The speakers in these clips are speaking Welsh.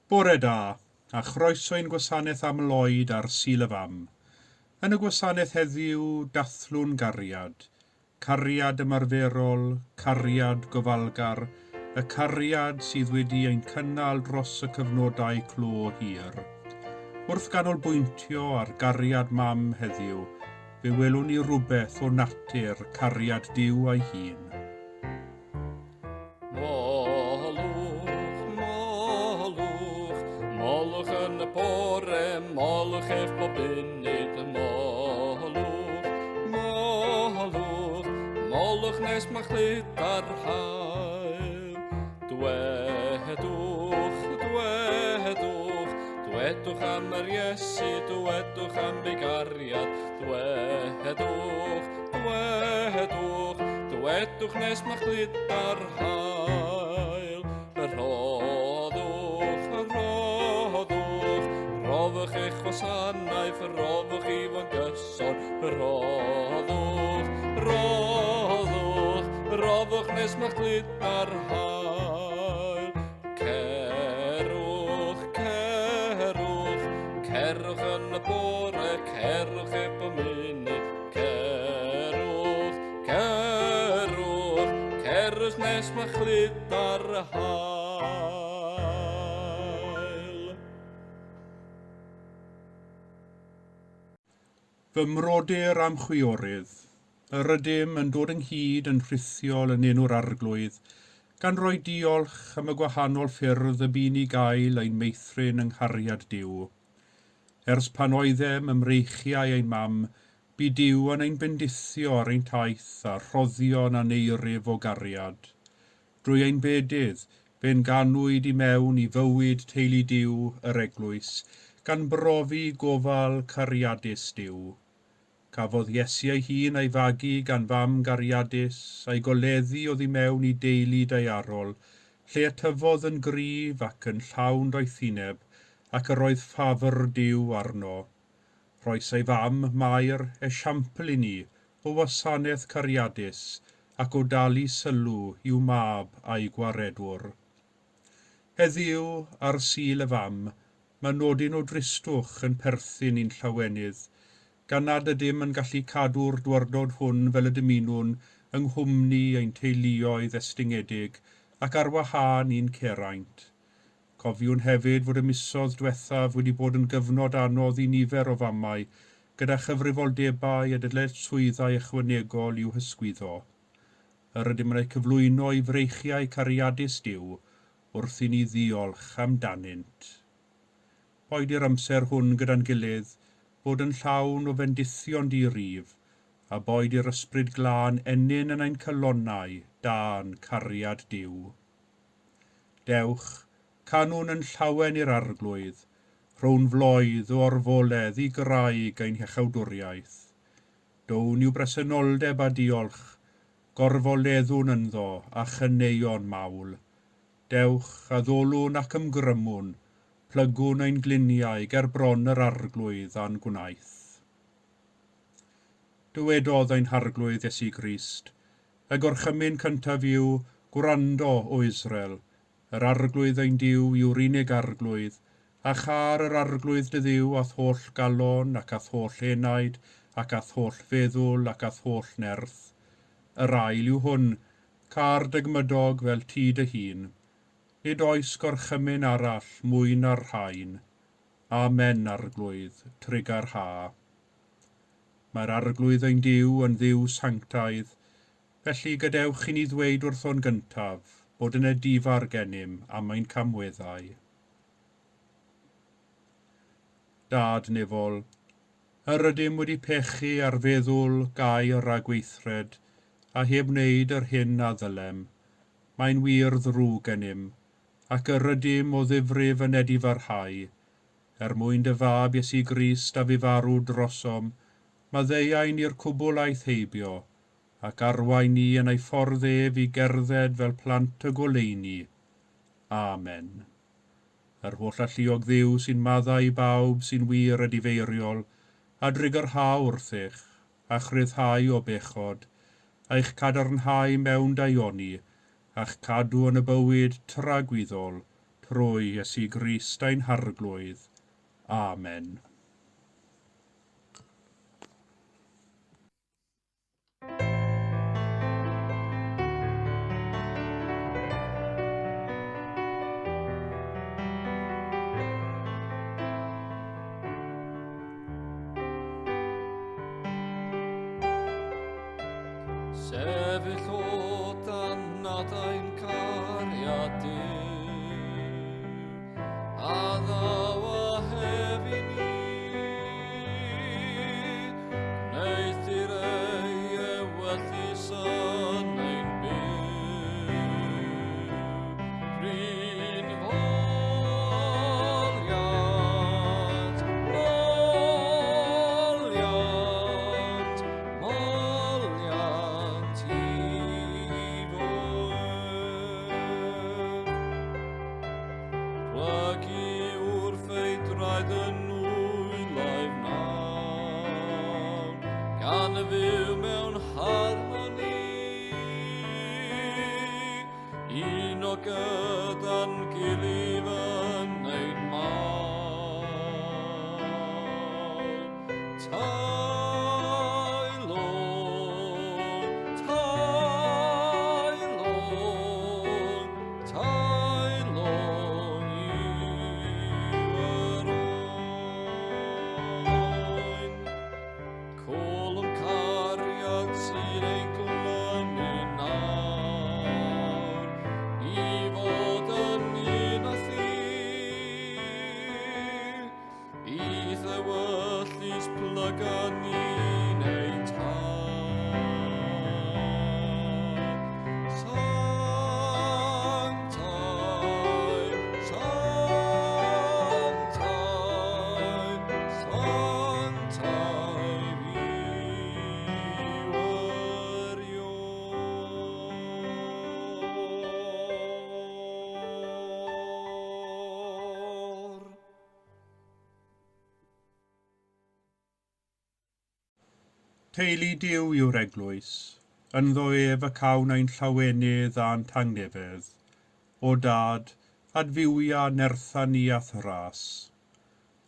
Bore da, a chroeso'n gwasanaeth am Loed ar Sul y Fam. Yn y gwasanaeth heddiw dathlwn gariad. Cariad ymarferol, cariad gofalgar, y cariad sydd wedi ein cynnal dros y cyfnodau clo hir. Wrth ganolbwyntio ar gariad mam heddiw, fe welwn ni rhywbeth o natur cariad Duw a'i hun. Molwch yn y bore, molwch eich bob munud, molwch nes mae chlyd ar hael. Dwedwch am yr Iesu, dwedwch am ei gariad, dwedwch nes mae chlyd ar hael. Rofwch eich gwasanaeth, rofwch i fo'n gyson, rofwch nes mae chlyd ar hael. Cerwch yn y bore, cerwch eich bob munud, cerwch nes mae chlyd ar hael. Fy mrodyr am chwiorydd, yr ydym yn dod ynghyd yn rhithiol yn enw'r arglwydd, gan roi diolch am y gwahanol ffyrdd y bu'n i gael ein meithrin yng nghariad Duw. Ers pan oeddem ymreichiau ein mam, bu Duw yn ein bendithio ar ein taith a rhoddion a neirif o gariad. Drwy ein bedydd, fe'n ganwyd i mewn i fywyd teulu Duw yr Eglwys, gan brofi gofal cariadus Duw. Cafodd Iesu ei hun a'i fagu gan fam gariadus, a'i goleddu oddi mewn i deulu daearol, lle tyfodd yn gryf ac yn llawn doethineb, ac yr oedd ffafr Duw arno. Roes ei fam Mair esiampl i ni o wasanaeth cariadus ac o dalu sylw i'w mab a'i gwaredwr. Heddiw ar Sul y Fam, mae nodyn o dristwch yn perthyn i'n llawenydd, gan nad ydym yn gallu cadw'r dwardod hwn fel y dymunwn yng nghwmni ein teuluoedd estingedig ac ar wahân i'n Ceraint. Cofiwn hefyd fod y misoedd diwethaf wedi bod yn gyfnod anodd i nifer o famau, gyda chyfrifoldebau a dyletswyddau ychwanegol i'w hysgwyddo. Yr ydym yn ei cyflwyno i freichiau cariadus Duw, wrth i ni ddiolch amdanynt. Boed i'r amser hwn gyda'n gilydd, bod yn llawn o fendithion di-rif, a boed i'r ysbryd glân ennyn yn ein cylonnau da'n cariad Duw. Dewch, canwn yn llawen i'r arglwydd, rhown floedd o orfoledd i graig ein hechawdwriaeth. Down i'w bresenoldeb a diolch, gorfoleddwn ynddo a chyneuon mawl. Dewch a ddolwn ac ymgrymwn, plygwn ein gliniau ger bron yr arglwydd a'n gwnaeth. Dywedodd ein harglwydd Iesu Grist, y gorchymyn cyntaf yw gwrando o Israel, yr arglwydd ein Duw yw'r unig arglwydd, a char yr arglwydd dy Dduw ath holl galon ac ath holl enaid ac ath holl feddwl ac ath holl nerth. Yr ail yw hwn, car dygmydog fel ti dy hun. Nid oes gorchymyn arall mwy na'r rhain. Amen arglwydd, trigar ha. Mae'r arglwydd ein Duw yn Dduw sanctaidd, felly gadewch i ni ddweud wrthon gyntaf, bod yn edifar gennym am ein camweddau. Dad nefol, yr ydym wedi pechu ar feddwl, gair a gweithred, a heb wneud yr hyn a ddylem. Mae'n wir ddrwg gennym, ac yr ydym o ddifrif yn edifarhau. Mwyn dy fab Iesu Grist a fi farw drosom, mae ddeiain i'r cwbwlaeth heibio, ac arwain ni yn ei ffordd ef i gerdded fel plant y goleuni. Amen. Yr holl alluog Dduw sy'n maddau i bawb sy'n wir a difeiriol, a drigyrhau wrthych, a chryddhau o bechod, a'ch cadarnhau mewn daioni, a'ch cadw yn y bywyd tragwyddol, trwy Iesu Grist ein harglwydd. Amen. Sefyll o dan adain Caerdydd, a ddaw a hefi ni, gwneud i'r ei ewellu son ein byw. Rhin foliant, moliant, moliant i fwyr. Plygu wrth ei draed yn wyloedd nawr, gan y fyw mewn harmoni, un o gyda'n gilydd yn ein mawr. Tailon, tailon, tailon i'w oen. Colwm cariad sy'n ein glynu nawr, i fod yn un a thi, i ddewyllus plygan ni'n ei tad. Sanctae, sanctae, sanctae fiwerior. Teulu Dew yw'r eglwys, ynddo ef y cawn ein llawenydd a'n tangnefedd, o dad, adfywia nertha ni a thras.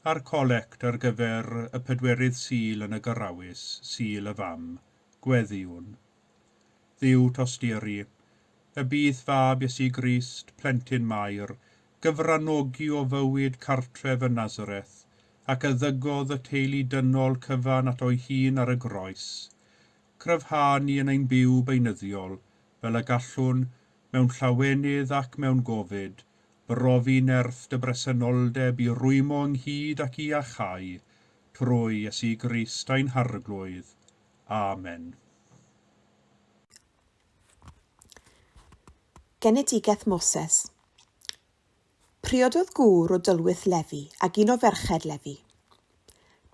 A'r colect ar gyfer y 4 Sul yn y Garawys, Sul y fam, gweddiwn. Dduw tosteri, y bydd fab Iesu Grist, plentyn Mair, gyfranogi o fywyd cartref y Nazareth, ac y ddygodd y teulu dynol cyfan at o'i hun ar y groes, cryfha ni yn ein byw beunyddiol, fel y gallwn, mewn llawenydd ac mewn gofid, brofi nerth dy bresenoldeb i rwymo ynghyd ac i achau, trwy Iesu Grist ein harglwydd. Amen. Genedigaeth Moses. Priododd gŵr o dylwyth Lefi ac un o ferched Lefi.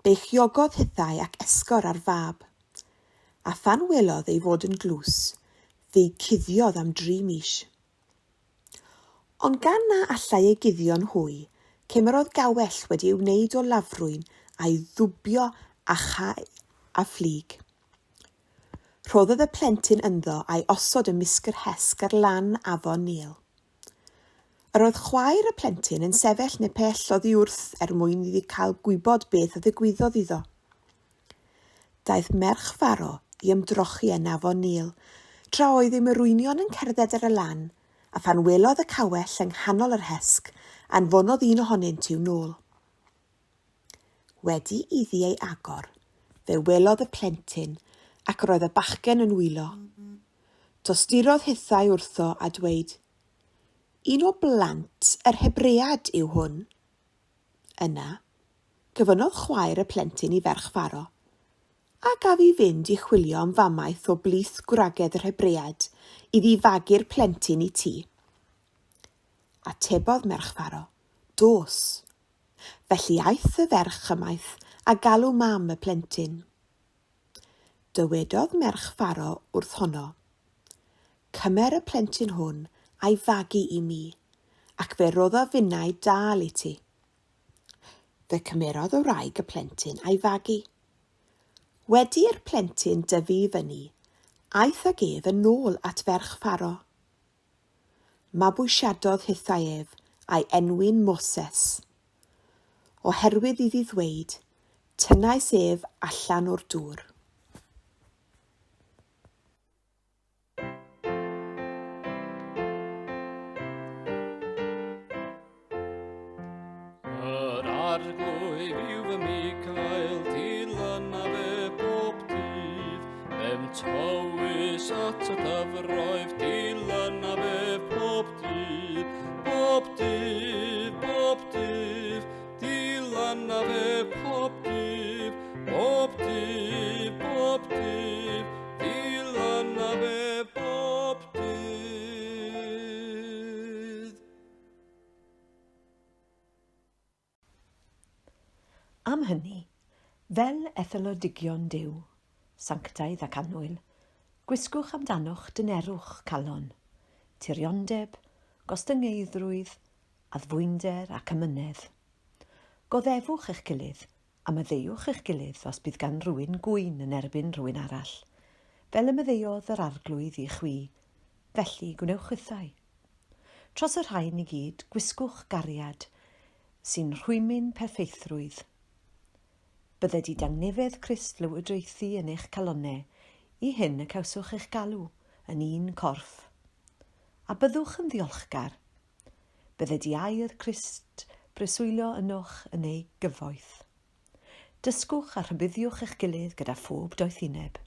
Beichiogodd hithau ac esgor ar fab. A phan welodd ei fod yn glws, fe'i cuddiodd am 3 mis. Ond gan na allai ei guddio'n hwy, cymerodd gawell wedi ei wneud o lafrwyn a'i ddwbio a chai a fflig. Rhoddodd y plentyn ynddo a'i osod ymysg yr hesg ar lan afon Nil. Yr oedd chwaer y plentyn yn sefyll neu pell oddi wrth mwyn iddi cael gwybod beth oedd ddigwyddodd iddo. Daeth merch Faro i ymdrochi yn afon Nil, tra oedd ei myrwynion yn cerdded ar y lan, a phan welodd y cawell yng nghanol yr hesg, anfonodd un ohonynt i'w nôl. Wedi iddi ei agor, fe welodd y plentyn, ac roedd y bachgen yn wylo. Tostirodd hithau wrtho a dweud, un o blant yr Hebread yw hwn. Yna, cyfynodd chwaer y plentyn i ferch Faro, a gaf i fynd i chwilio am famaeth o blith gwragedd yr Hebread iddi fagu'r plentyn i tŷ. Atebodd merch Faro, dos. Felly aeth y ferch ymaith a galw mam y plentyn. Dywedodd merch Faro wrth honno, cymer y plentyn hwn a'i fagu i mi, ac fe roddo finnau dal i ti. Fe cymerodd o wraig y plentyn a'i fagu. Wedi'r plentyn dyfu i fyny, aeth ag ef yn ôl at ferch Faro. Mabwysiadodd hithau ef a'i enwi'n Moses, oherwydd iddi ddweud, tynnais ef allan o'r dŵr. Yr arglwydd yw fy Micael, dilyn a fe bob dydd. Fem tywys at y dyfroedd, dilyn a fe bob dydd. Bob dydd, bob dydd, dilyn a fe bob dydd. Bob dydd, bob dydd, dilyn a fe bob dydd. Am hynny, fel etholodigion Duw, sanctaidd ac annwyl, gwisgwch amdano'ch dynerwch calon, tiriondeb, gostyngeidrwydd, addfwynder ac amynedd. Goddefwch eich gilydd a myddeiwch eich gilydd os bydd gan rhywun gwyn yn erbyn rhywun arall, fel y myddeiodd yr arglwydd i chwi, felly gwnewch hithau. Tros yr rhain i gyd, gwisgwch gariad sy'n rhwymin perffeithrwydd. Bydded i dangnefedd Crist lywodraethu yn eich calonnau, i hyn y cawswch eich galw yn un corff. A byddwch yn ddiolchgar. Bydded i air Crist breswylio ynoch yn ei gyfoeth. Dysgwch a rhybuddiwch eich gilydd gyda phob doethineb.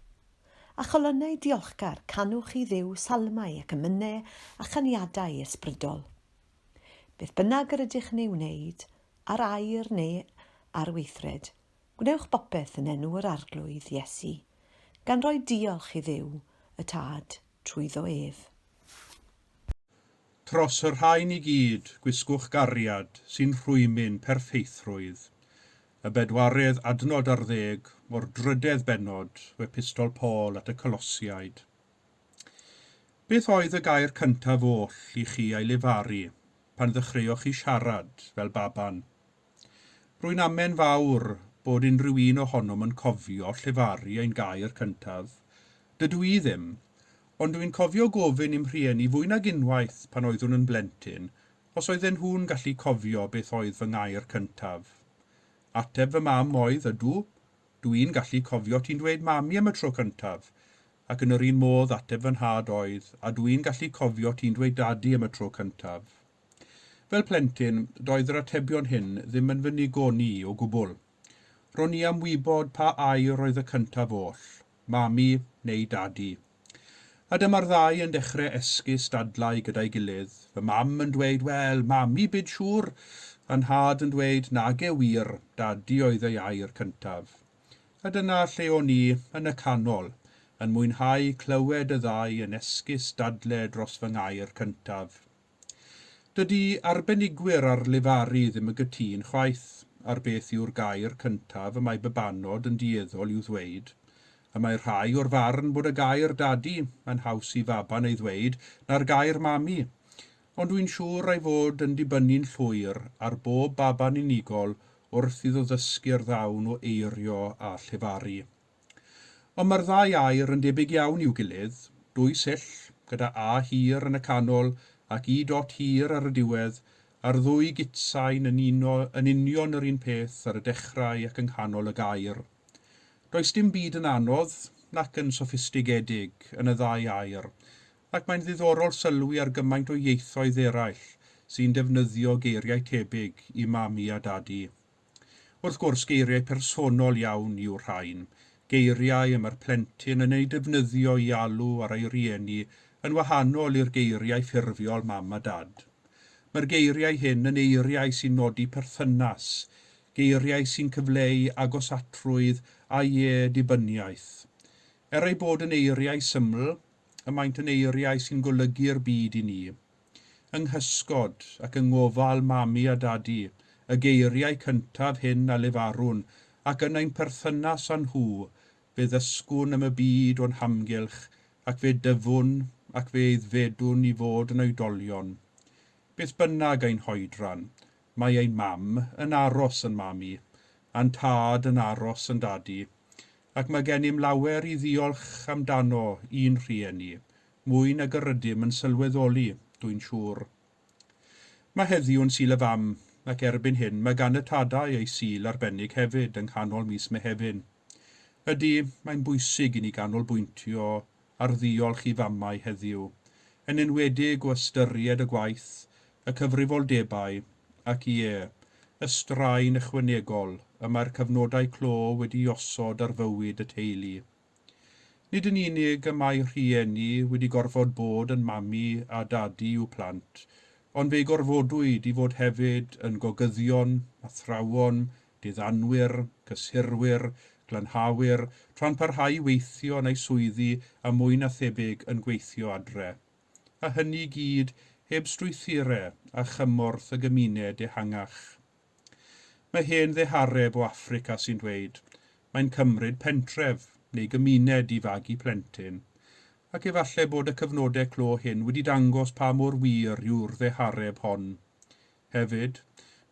A cholonnau diolchgar canwch i Dduw salmau ac ymynau a chaniadau ysbrydol. Beth bynnag yr ydych neu wneud, ar air neu ar weithred, gwnewch bopeth yn enw yr arglwydd Iesu, gan roi diolch i Dduw, y Tad, trwyddo ef. Tros yr rhain i gyd, gwisgwch gariad sy'n rhwymin perffeithrwydd. Y bedwaredd adnod ar 10 o'r 10 bennod o epistol Paul at y Colosiaid. Beth oedd y gair cyntaf oll i chi ei lefaru pan ddechreuoch chi siarad fel baban? Rwy'n amen fawr bod unrhyw un ohonom yn cofio llefaru ein gair cyntaf. Dydw i ddim, ond dwi'n cofio gofyn i'm rhieni fwy nag unwaith pan oeddwn yn blentyn, os oedden nhw'n gallu cofio beth oedd fy ngair cyntaf. Ateb fy mam oedd, ydw, dwi'n gallu cofio ti'n dweud mami am y tro cyntaf, ac yn yr un modd ateb fy nhad oedd, a dwi'n gallu cofio ti'n dweud dadi am y tro cyntaf. Fel plentyn, doedd yr atebion hyn ddim yn fy nigoni o gwbl. Ro'n i am wybod pa air oedd y cyntaf oll, mami neu dadi. A dyma'r ddau yn dechrau esgus dadlau gyda'i gilydd. Fy mam yn dweud, wel, mami byd siŵr, a'n nhad yn dweud, nag e wir, dadi oedd ei air cyntaf. A dyna lle o'n i yn y canol, yn mwynhau clywed y ddau yn esgus dadlau dros fy ngair cyntaf. Dydy arbenigwyr ar lefaru ddim y gytun chwaith ar beth yw'r gair cyntaf y mae bybanod yn dieddol i'w ddweud, a mae rhai o'r farn bod y gair dadi yn haws i faban ei ddweud na'r gair mami, ond dwi'n siŵr ei fod yn dibynnu'n llwyr ar bob baban unigol wrth iddo ddysgu'r ddawn o eirio a llefaru. Ond mae'r ddau air yn debyg iawn i'w gilydd, dwy sill, gyda a hir yn y canol ac i dot hir ar y diwedd, a'r ddwy gitsain yn union yr un peth ar y dechrau ac yng nghanol y gair. Does dim byd yn anodd nac yn soffistigedig yn y ddau air, ac mae'n ddiddorol sylwi ar gymaint o ieithoedd eraill sy'n defnyddio geiriau tebyg i mami a dadi. Wrth gwrs geiriau personol iawn yw'r rhain, geiriau y mae'r plentyn yn ei defnyddio i alw ar ei rieni yn wahanol i'r geiriau ffurfiol mam a dad. Mae'r geiriau hyn yn eiriau sy'n nodi perthynas, geiriau sy'n cyfleu agosatrwydd a dibyniaeth. Er ei bod yn eiriau syml, y maent yn eiriau sy'n golygu'r byd i ni. Yng nghysgod ac yng ngofal mami a dadi, y geiriau cyntaf hyn a lefarwn, ac yn ein perthynas â nhw, fe ddysgwn am y byd o'n hamgylch, ac fe dyfwn ac fe eiddfedwn i fod yn oedolion. Beth bynnag ein hoedran, mae ein mam yn aros yn mami, a'n tad yn aros yn dadi, ac mae gennym lawer i ddiolch amdano un rhieni, mwy nag yr ydym yn sylweddoli, dwi'n siŵr. Mae heddiw'n Sul y Fam, ac erbyn hyn mae gan y tadau ei sul arbennig hefyd yng nghanol mis Mehefin. Ydy, mae'n bwysig i ni ganolbwyntio ar ddiolch i famau heddiw, yn enwedig o ystyried y gwaith, y cyfrifoldebau ac y straen ychwanegol y mae'r cyfnodau clo wedi osod ar fywyd y teulu. Nid yn unig y mae rhieni wedi gorfod bod yn mami a dadi i'w plant, ond fe'i gorfodwyd i fod hefyd yn gogyddion, athrawon, diddanwyr, cysurwyr, glanhawyr, tra'n parhau i weithio yn ei swyddi a mwy na thebyg yn gweithio adre. A hynny gyd heb strwythurau a chymorth y gymuned ehangach. Mae hen ddehareb o Affrica sy'n dweud, mae'n cymryd pentref neu gymuned i fagu plentyn, ac efallai bod y cyfnodau clo hyn wedi dangos pa mor wir yw'r ddehareb hon. Hefyd,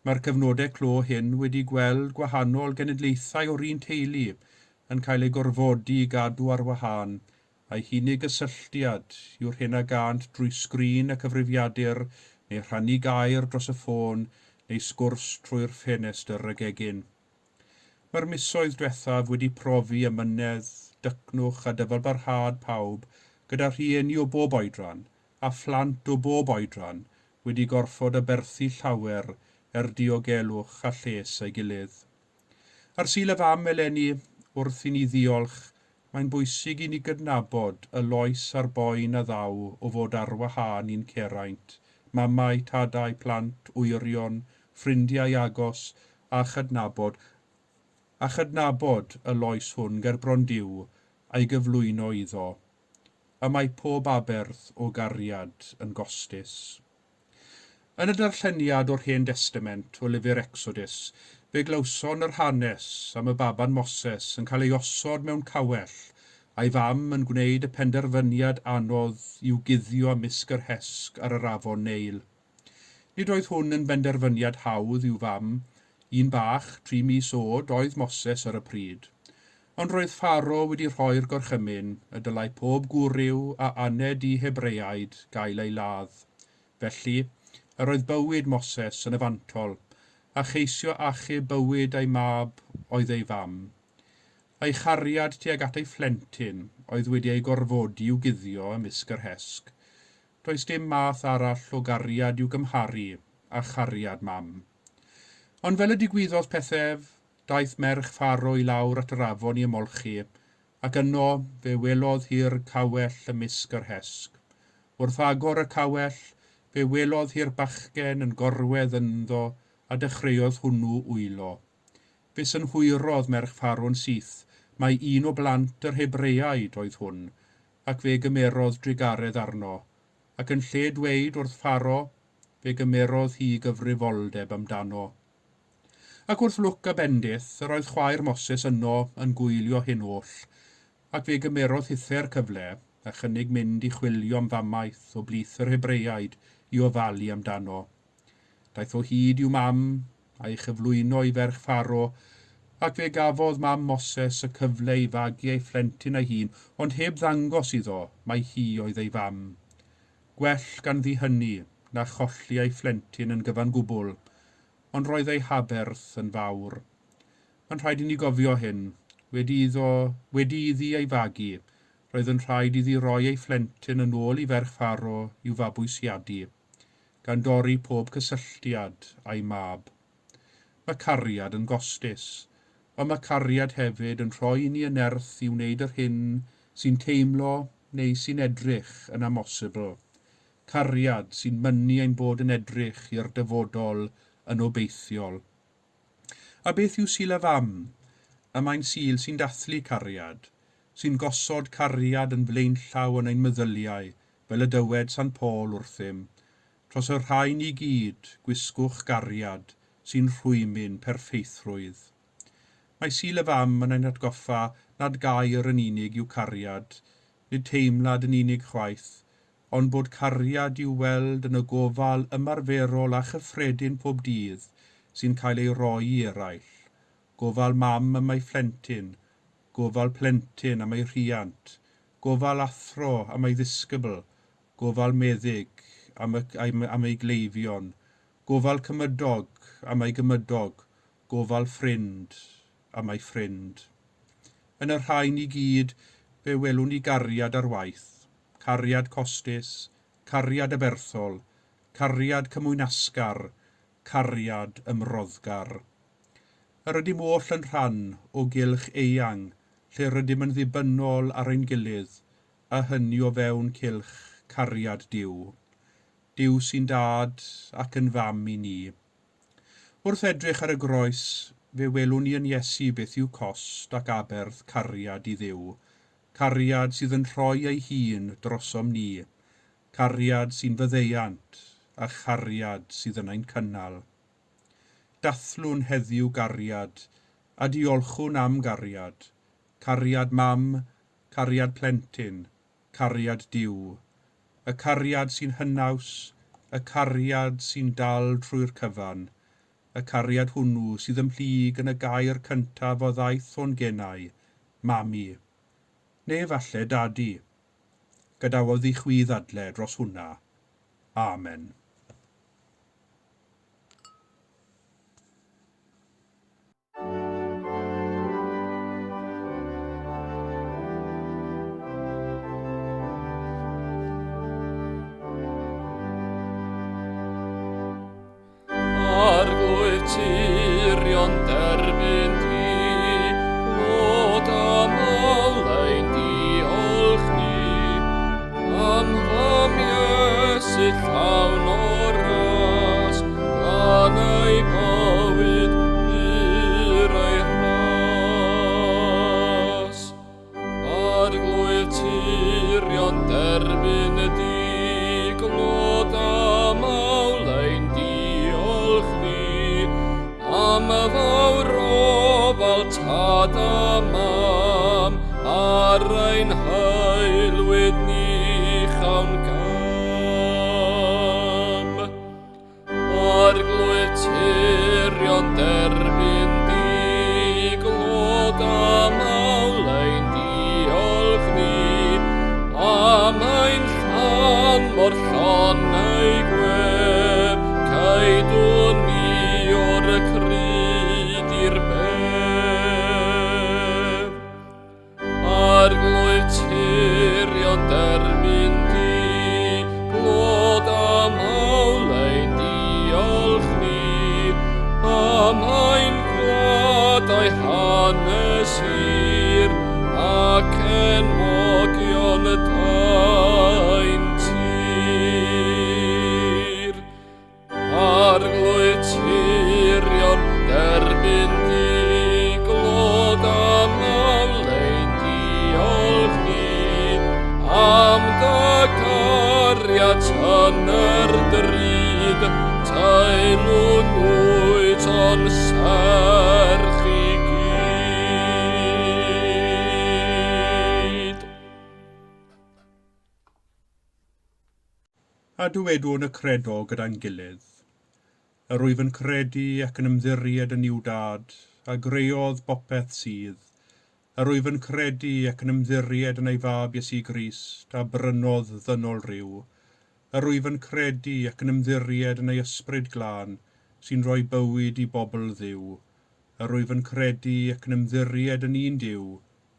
mae'r cyfnodau clo hyn wedi gweld gwahanol genedlaethau o'r un teulu yn cael ei gorfodi i gadw ar wahân, a'i hunig gysylltiad yw'r hyn a gant drwy sgrin y cyfrifiadur neu rhannu gair dros y ffôn neu sgwrs trwy'r ffenestr y gegin. Mae'r misoedd diwethaf wedi profi ymynedd, dycnwch a dyfalbarhad pawb gyda rhieni o bob oedran a phlant o bob oedran wedi gorfod aberthu llawer diogelwch a lles ei gilydd. Ar Sul y Fam eleni, wrth i ni ddiolch, mae'n bwysig i ni gydnabod y loes a'r boen a ddaw o fod ar wahân i'n Ceraint, mamau, tadau, plant, wyrion, ffrindiau agos a chydnabod y loes hwn ger bron Duw a'i gyflwyno iddo. Y mae pob aberth o gariad yn gostus. Yn y darlleniad o'r Hen Testament o lyfr Exodus, fe glawson yr hanes am y baban Moses yn cael ei osod mewn cawell, a'i fam yn gwneud y penderfyniad anodd i'w guddio ymysg yr hesg ar yr afon Neil. Nid oedd hwn yn benderfyniad hawdd i'w fam, un bach, 3 mis oed, oedd Moses ar y pryd. Ond roedd Pharo wedi rhoi'r gorchymyn y dylai pob gwryw a aned i Hebreaid gael ei ladd. Felly, yr oedd bywyd Moses yn y fantol, a cheisio achub bywyd ei mab oedd ei fam. Ei chariad tuag at ei phlentyn oedd wedi ei gorfodi i'w guddio ymysg yr hesg. Does dim math arall o gariad i'w gymharu a chariad mam. Ond fel y digwyddodd pethau, daeth merch Pharo i lawr at yr afon i ymolchi, ac yno fe welodd hi'r cawell ymysg yr hesg. Wrth agor y cawell, fe welodd hi'r bachgen yn gorwedd ynddo a dechreuodd hwnnw wylo. Fe synhwyrodd merch Pharo'n syth, mae un o blant yr Hebreaid oedd hwn, ac fe gymerodd drigaredd arno, ac yn lle dweud wrth Pharo, fe gymerodd hi gyfrifoldeb amdano. Ac wrth lwc a bendith, yr oedd chwaer Moses yno yn gwylio hyn oll, ac fe gymerodd hither cyfle a chynnig mynd i chwilio am famaeth o blith yr Hebreaid i ofalu amdano. Daeth o hyd i'w mam a'i chyflwyno i ferch Pharo, ac fe gafodd mam Moses y cyfle i fagu ei phlentyn ei hun, ond heb ddangos iddo mae hi oedd ei fam. Gwell ganddi hynny na cholli ei phlentyn yn gyfan gwbl, ond roedd ei haberth yn fawr. Mae'n rhaid i ni gofio hyn, wedi iddi ei fagu, roedd yn rhaid iddi roi ei phlentyn yn ôl i ferch Pharo i'w fabwysiadu, gan dorri pob cysylltiad a'i mab. Mae cariad yn gostus, ond mae cariad hefyd yn rhoi i ni yn nerth i wneud yr hyn sy'n teimlo neu sy'n edrych yn amosibl. Cariad sy'n mynnu ein bod yn edrych i'r dyfodol yn obeithiol. A beth yw Sul y Fam? Y mae'n sul sy'n dathlu cariad, sy'n gosod cariad yn flaenllaw yn ein meddyliau, fel y dywed Sant Paul wrthym. Tros y rhain i gyd, gwisgwch gariad, sy'n rhwymyn perffeithrwydd. Mae Sul y Fam yn ein atgoffa nad gair yn unig yw cariad, nid teimlad yn unig chwaith, ond bod cariad i'w weld yn y gofal ymarferol a chyffredin pob dydd sy'n cael ei roi i eraill. Gofal mam am ei phlentyn, gofal plentyn am ei rhiant, gofal athro am ei ddisgybl, gofal meddyg am ei gleifion, gofal cymydog am ei gymydog, gofal ffrind am ei ffrind. Yn yr rhain i gyd, fe welwn ni gariad ar waith, cariad costus, cariad aberthol, cariad cymwynasgar, cariad ymroddgar. Yr ydym oll yn rhan o gylch eang, lle rydym yn ddibynnol ar ein gilydd, a hynny o fewn cylch cariad Duw. Duw sy'n dad ac yn fam i ni. Wrth edrych ar y groes, fe welwn ni yn Iesu beth yw cost ac aberth cariad i Dduw, cariad sydd yn rhoi ei hun drosom ni, cariad sy'n fyddeiant a chariad sydd yn ein cynnal. Dathlwn heddiw gariad, a diolchwn am gariad, cariad mam, cariad plentyn, cariad Duw, y cariad sy'n hynaws, y cariad sy'n dal trwy'r cyfan, y cariad hwnnw sydd ymhlyg yn y gair cyntaf o ddaeth o'n genau, mami, neu falle dadi. Gadawodd i chwi ddadle dros hwnna. Amen. Tirion derbyn di, clod am olein diolch ni, am fam Iesu llawn o ras, gan ei bywyd byr ei ras. Arglwydd tirion derbyn di, clod am olein diolch ni, am fawr ofal tad a mam, ar ein haelwyd ni chawn gam. Arglwydd tirion derbyn di, glod am olein diolch ni, am ein llan mor llon ei gweb, caedwn ni o'r cryd i'r bef. Arglwydd tirion derbyn di, glod am olein diolch ni, am ein gwladau hanes hir, ac enwogion dain tir. Arglwydd tirion derbyn di, glod am olein diolch ni, am dy gariad yn yr drud, teilwn wyt o'n serch i gyd. A dywedwn y credo gyda'n gilydd. Yr wyf yn credu ac yn ymddiried yn i'w dad, a greodd bopeth sydd. Yr wyf yn credu ac yn ymddiried yn ei fab Iesu Grist, a brynodd ddynol ryw. Yr wyf yn credu ac yn ymddiried yn ei ysbryd glân, sy'n rhoi bywyd i bobl Dduw. Yr wyf yn credu ac yn ymddiried yn un Duw,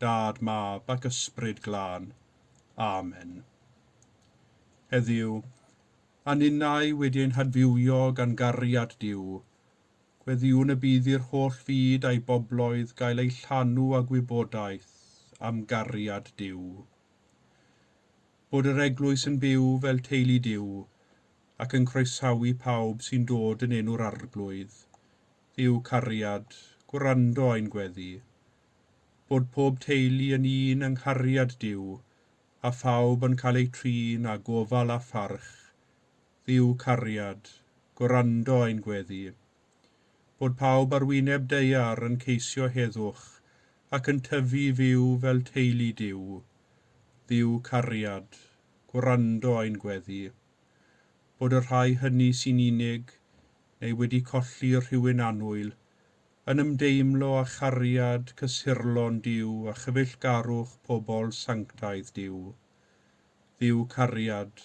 dad, mab ac ysbryd glân. Amen. Heddiw, a ninnau wedi ein hadfywio gan gariad Duw, gweddiwn y bydd i'r holl fyd a'i bobloedd gael eu llanw a gwybodaeth am gariad Duw. Bod yr eglwys yn byw fel teulu Duw, ac yn croesawu pawb sy'n dod yn enw'r arglwydd. Dduw cariad, gwrando ein gweddi. Bod pob teulu yn un yng nghariad Duw, a phawb yn cael eu trin a gofal a pharch. Dduw cariad, gwrando ein gweddi. Bod pawb ar wyneb deiar yn ceisio heddwch ac yn tyfu fyw fel teulu Duw. Dduw cariad, gwrando ein gweddi. Bod y rhai hynny sy'n unig, neu wedi colli rhywun annwyl, yn ymdeimlo â chariad cysurlon Duw a chyfeillgarwch pobl sanctaidd Duw. Dduw cariad,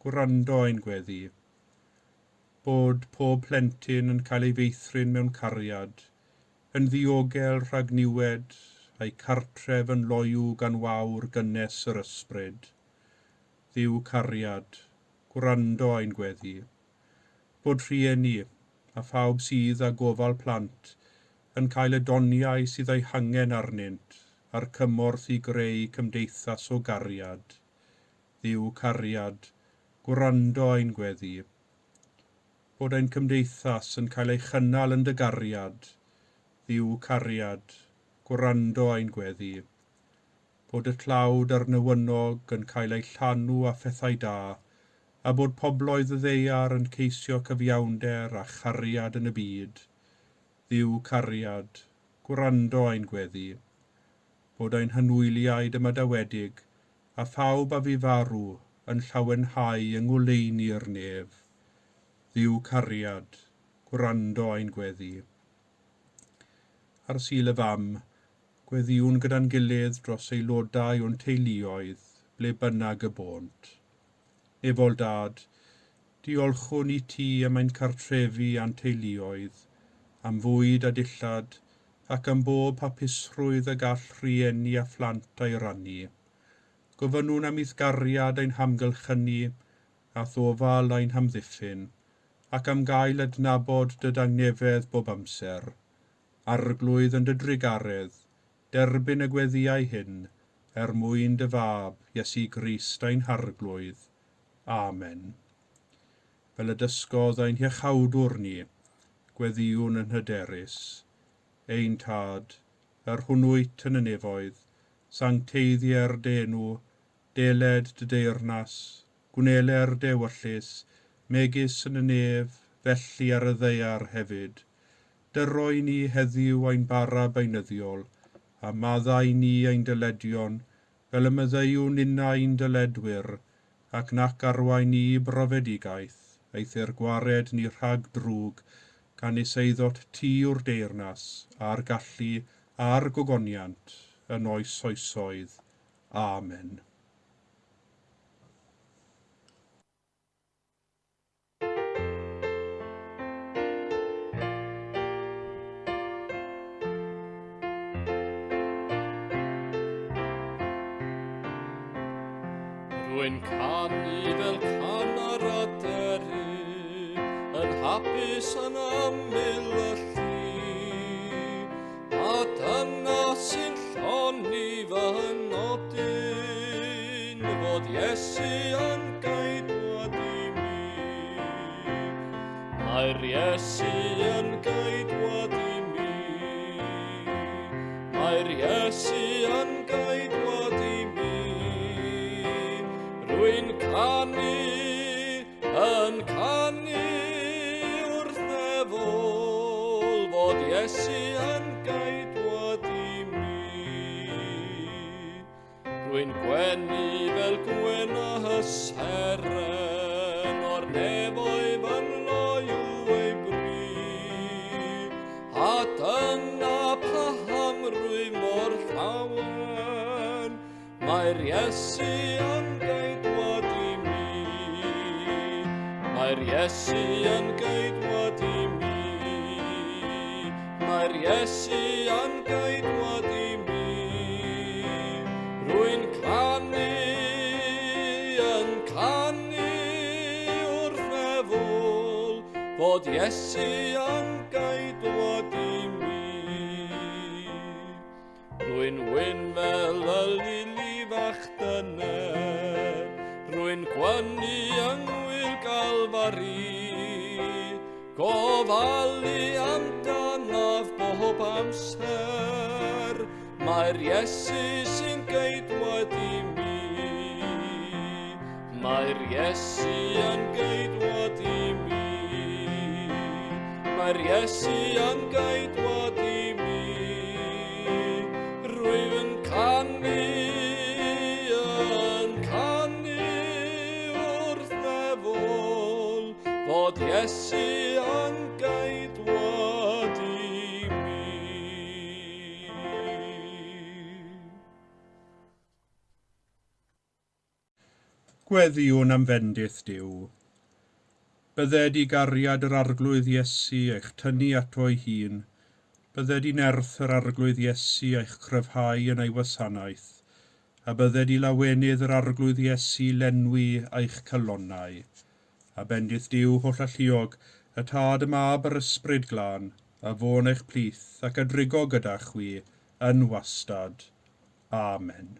gwrando ein gweddi. bod pob plentyn yn cael ei feithrin mewn cariad, yn ddiogel rhag niwed, a'i cartref yn loyw gan wawr gynnes yr ysbryd. Dduw cariad, gwrando a'n gweddi. Bod rhieni a phawb sydd â gofal plant yn cael y doniau sydd ei hangen arnynt a'r cymorth i greu cymdeithas o gariad. Dduw cariad, gwrando a'n gweddi. Bod ein cymdeithas yn cael ei chynnal yn dy gariad. Dduw cariad, gwrando a'n gweddi. Bod y tlawd arnywynog yn cael ei llanw a phethau da, a bod pobloedd y ddeiar yn ceisio cyfiawnder a chariad yn y byd. Dduw cariad, gwrando a'n gweddi. Bod ein hynwyliaid ymydawedig a phawb a fi farw yn llawenhau yng ngwleini'r nef. Dduw cariad, gwrando a'n gweddi. Ar Sul y Fam, gweddiwn gyda'n gilydd dros aelodau o'n teuluoedd, ble bynnag y bont. Efol dad, diolchwn i ti am ein cartrefi a'n teuluoedd, am fwyd a dillad, ac am bob hapusrwydd y gall rhieni a phlant a'i rannu. Gofynnwn am eithgariad ein hamgylchynu, a thofal ein hamddiffyn, ac am gael adnabod dy dangnefedd bob amser. Arglwydd yn dy drigaredd, derbyn y gweddiau hyn, mwyn dy fab, Iesu Grist ein harglwydd. Amen. Fel y dysgodd ein hiechawdwr ni, gweddiwn yn hyderus. Ein tad, yr hwnnwyt yn y nefoedd, sancteiddiau'r denw, deled dy deyrnas, gwneler dewyllus, megis yn y nef, felly ar y ddeiar hefyd. Dyroi ni heddiw ein bara beunyddiol, a maddau ni ein dyledion, fel y myddeiwn unna ein dyledwyr, ac nac arwain ni brofedigaeth, eithir gwared ni rhag drwg, gan eseiddo't ti o'r deyrnas, a'r gallu, a'r gogoniant, yn oes oesoedd. Amen. Rwy'n canu fel canar aderu, yn hapus yn aml y llu, a dyna sy'n lloni fy nodyn, fod Iesu yn gaedwad i mi. Mae'r Iesu yn gaedwad i mi. Mae'r Iesu yn gaedwad i mi. Rwy'n canu wrth nefol, fod Iesu yn gaedwad i mi. Rwy'n gwenu fel gwena hyseren, o'r nefoedd yn loyw ei bri, a dyna paham rwy mor llawen, mae'r Iesu yn gaedwad i mi. Mae'r Iesu yn gaedwad i mi. Mae'r Iesu yn gaedwad i mi. Rwy'n canu wrth nefol, fod Iesu yn gaedwad i mi. Rwy'n wyn fel y lili fach dyner, rwy'n gwenu yng ngwyl Galfari, gofalu amdanaf bob amser, mae'r Iesu sy'n gaedwad i mi. Mae'r Iesu yn gaedwad i mi. Mae'r Iesu yn gaedwad i mi. Rwy'n canu wrth nefol, fod Iesu yn gaedwad i mi. Gweddiwn am fendith Duw. Bydde di gariad yr arglwydd Iesu eich tynnu ato ei hun. Bydde di nerth yr arglwydd Iesu eich cryfhau yn ei wasanaeth. A bydde di lawenydd yr arglwydd Iesu lenwi eich calonnau. A bendith Duw holl alluog, y tad y mab yr ysbryd glân, a fôn eich plith ac a drigo gyda chwi yn wastad. Amen.